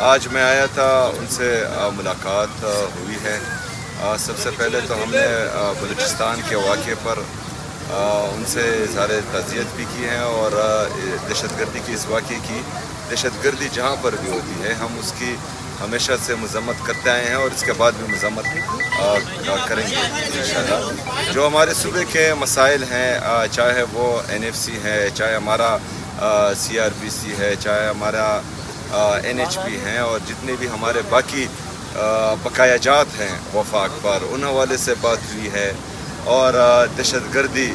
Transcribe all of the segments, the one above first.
آج میں آیا تھا، ان سے ملاقات ہوئی ہے۔ سب سے پہلے تو ہم نے بلوچستان کے واقعے پر ان سے اظہار تعزیت بھی کی ہے، اور دہشت گردی کی اس واقعے کی، دہشت گردی جہاں پر بھی ہوتی ہے ہم اس کی ہمیشہ سے مذمت کرتے آئے ہیں، اور اس کے بعد بھی مذمت کریں گے انشاءاللہ۔ جو ہمارے صوبے کے مسائل ہیں، چاہے وہ NFC ہے، چاہے ہمارا CRPC ہے، چاہے ہمارا NHP ہیں، اور جتنے بھی ہمارے باقی بقایا جات ہیں وفاق پر، ان حوالے سے بات ہوئی ہے، اور دہشت گردی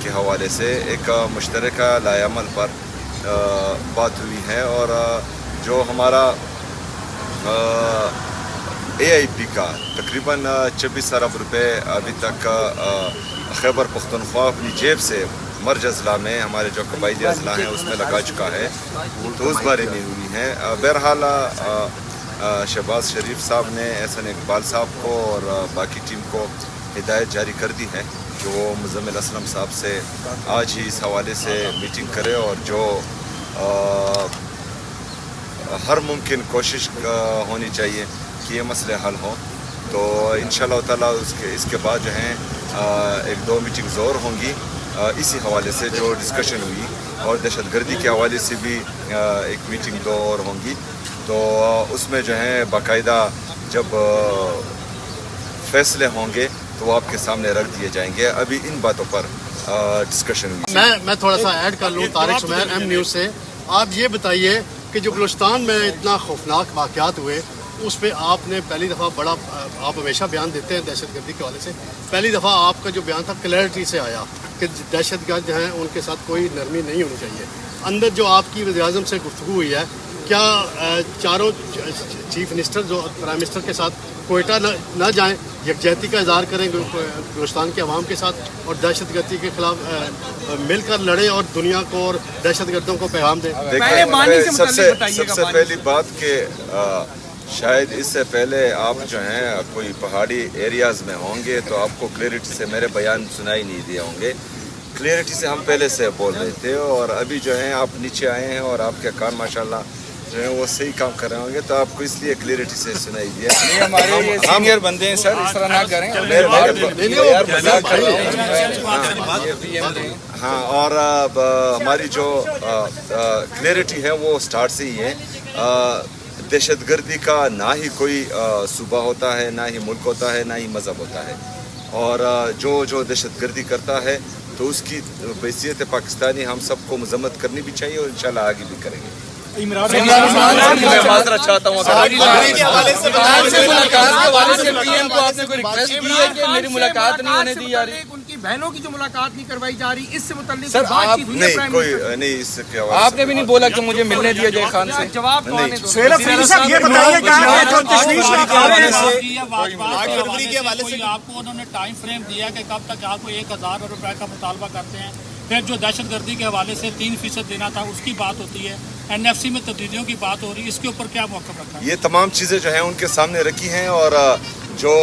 کے حوالے سے ایک مشترکہ لائحہ عمل پر بات ہوئی ہے، اور جو ہمارا AIP کا تقریباً 26 ارب روپے ابھی تک خیبر پختونخوا اپنی جیب سے مرج اضلاع میں، ہمارے جو قبائلی اضلاع ہیں اس میں لگا چکا ہے، تو اس بارے میں ہوئی ہے۔ بہرحال شہباز شریف صاحب نے احسن اقبال صاحب کو اور باقی ٹیم کو ہدایت جاری کر دی ہے کہ وہ مزمل اسلم صاحب سے آج ہی اس حوالے سے میٹنگ کرے، اور جو ہر ممکن کوشش ہونی چاہیے کہ یہ مسئلے حل ہوں۔ تو انشاءاللہ تعالیٰ اس کے بعد جو ہیں 1-2 میٹنگز اور ہوں گی اسی حوالے سے جو ڈسکشن ہوئی، اور دہشت گردی کے حوالے سے بھی ایک میٹنگ 2 اور ہوں گی، تو اس میں جو ہیں باقاعدہ جب فیصلے ہوں گے تو وہ آپ کے سامنے رکھ دیے جائیں گے۔ ابھی ان باتوں پر ڈسکشن ہوئی۔ میں تھوڑا سا ایڈ کر لوں طارق سمیر M نیوز سے۔ آپ یہ بتائیے کہ جو بلوچستان میں اتنا خوفناک واقعات ہوئے، اس پہ آپ نے پہلی دفعہ آپ ہمیشہ بیان دیتے ہیں دہشت گردی کے حوالے سے، پہلی دفعہ آپ کا جو بیان تھا کلیئرٹی سے آیا کہ دہشت گرد جو ہیں ان کے ساتھ کوئی نرمی نہیں ہونی چاہیے۔ اندر جو آپ کی وزیر اعظم سے گفتگو ہوئی ہے، کیا چاروں چیف منسٹر جو پرائم منسٹر کے ساتھ کوئٹہ نہ جائیں، یکجہتی کا اظہار کریں بلوچستان کے عوام کے ساتھ، اور دہشت گردی کے خلاف مل کر لڑیں اور دنیا کو اور دہشت گردوں کو پیغام دیں؟ سب سے پہلی بات کہ شاید اس سے پہلے آپ جو ہیں کوئی پہاڑی ایریاز میں ہوں گے تو آپ کو کلیئرٹی سے میرے بیان سنائی نہیں دیے ہوں گے۔ کلیئرٹی سے ہم پہلے سے بول رہے تھے، اور ابھی جو ہیں آپ نیچے آئے ہیں اور آپ کے کان ماشاءاللہ جو ہیں وہ صحیح کام کر رہے ہوں گے، تو آپ کو اس لیے کلیئرٹی سے سنائی دیا۔ نہیں، ہمارے یہ سینئر بندے ہیں سر، اس طرح نہ کریں۔ ہاں، اور ہماری جو کلیئرٹی ہے وہ سٹارٹ سے ہی ہے۔ دہشت گردی کا نہ ہی کوئی صوبہ ہوتا ہے، نہ ہی ملک ہوتا ہے، نہ ہی مذہب ہوتا ہے، اور جو دہشت گردی کرتا ہے تو اس کی بحیثیت پاکستانی ہم سب کو مذمت کرنی بھی چاہیے، اور انشاءاللہ آگے بھی کریں گے۔ میں معذرت چاہتا ہوں، ملاقات کے حوالے سے PM کو آپ نے کوئی ریکویسٹ کی ہے کہ میری ملاقات نہیں ہونے دی جا رہی؟ ان کی بہنوں کی جو ملاقات نہیں کروائی جا رہی، اس سے متعلق سر آپ نہیں کوئی نہیں، اس کے حوالے آپ نے بھی نہیں بولا کہ مجھے ملنے دیا جائے خان سے؟ جواب نہیں۔ سہیل افریدی صاحب یہ بتائیے کہ آپ کو انہوں نے ٹائم فریم دیا کہ کب تک آپ کو 1000 روپے کا مطالبہ کرتے ہیں، پھر جو دہشت گردی کے حوالے سے 3% دینا تھا اس کی بات ہوتی ہے، NFC میں تبدیلیوں کی بات ہو رہی ہے، اس کے اوپر کیا موقف رکھا ہے؟ یہ تمام چیزیں جو ہیں ان کے سامنے رکھی ہیں، اور جو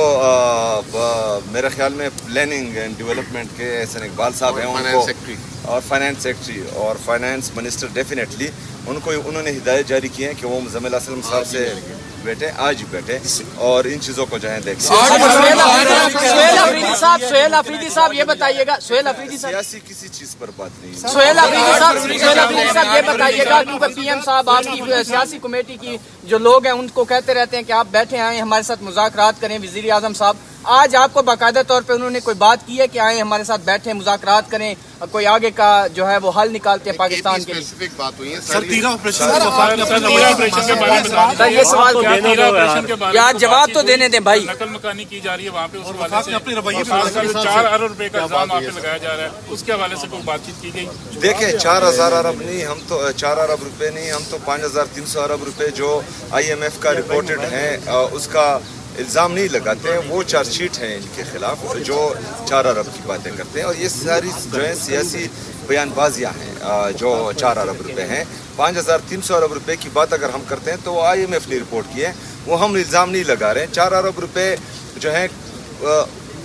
میرے خیال میں پلاننگ اینڈ ڈیولپمنٹ کے احسن اقبال صاحب ہیں، ان کو، اور فائنانس سیکرٹری اور فائنانس منسٹر ڈیفینیٹلی انہوں نے ہدایت جاری کی ہے کہ وہ مزمل اسلم صاحب سے بیٹھے، آج ہی بیٹھے، اور ان چیزوں کو جو ہے دیکھیں۔ سہیل افریدی صاحب یہ بتائیے گا، سیاسی کسی چیز پر بات نہیں۔ سہیل افریدی صاحب یہ بتائیے گا، کیونکہ PM صاحب آپ کی سیاسی کمیٹی کی جو لوگ ہیں ان کو کہتے رہتے ہیں کہ آپ بیٹھے آئیں ہمارے ساتھ مذاکرات کریں، وزیر اعظم صاحب آج آپ کو باقاعدہ طور پہ انہوں نے کوئی بات کی ہے کہ آئیں ہمارے ساتھ بیٹھیں، مذاکرات کریں، کوئی آگے کا جو ہے وہ حل نکالتے ہیں پاکستان کے لیے؟ یہ سوال یار جواب تو دینے دیں بھائی۔ نقل مکانی کی جا رہی ہے وہاں پہ، اس حوالے سے 4 ارب روپے کا الزام وہاں پہ لگایا جا رہا ہے، اس کے حوالے سے کوئی بات چیت کی گئی؟ دیکھیں 4000 ارب نہیں، ہم تو 4 ارب روپے نہیں، ہم تو 5300 ارب روپے جو IMF کا رپورٹڈ ہے اس کا الزام نہیں لگاتے ہیں، وہ چارج شیٹ ہیں ان کے خلاف جو 4 ارب کی باتیں کرتے ہیں، اور یہ ساری جو ہے سیاسی بیان بازیاں ہیں جو 4 ارب روپے ہیں۔ 5300 ارب روپے کی بات اگر ہم کرتے ہیں تو وہ IMF نے رپورٹ کی ہے، وہ ہم الزام نہیں لگا رہے ہیں۔ 4 ارب روپے جو ہیں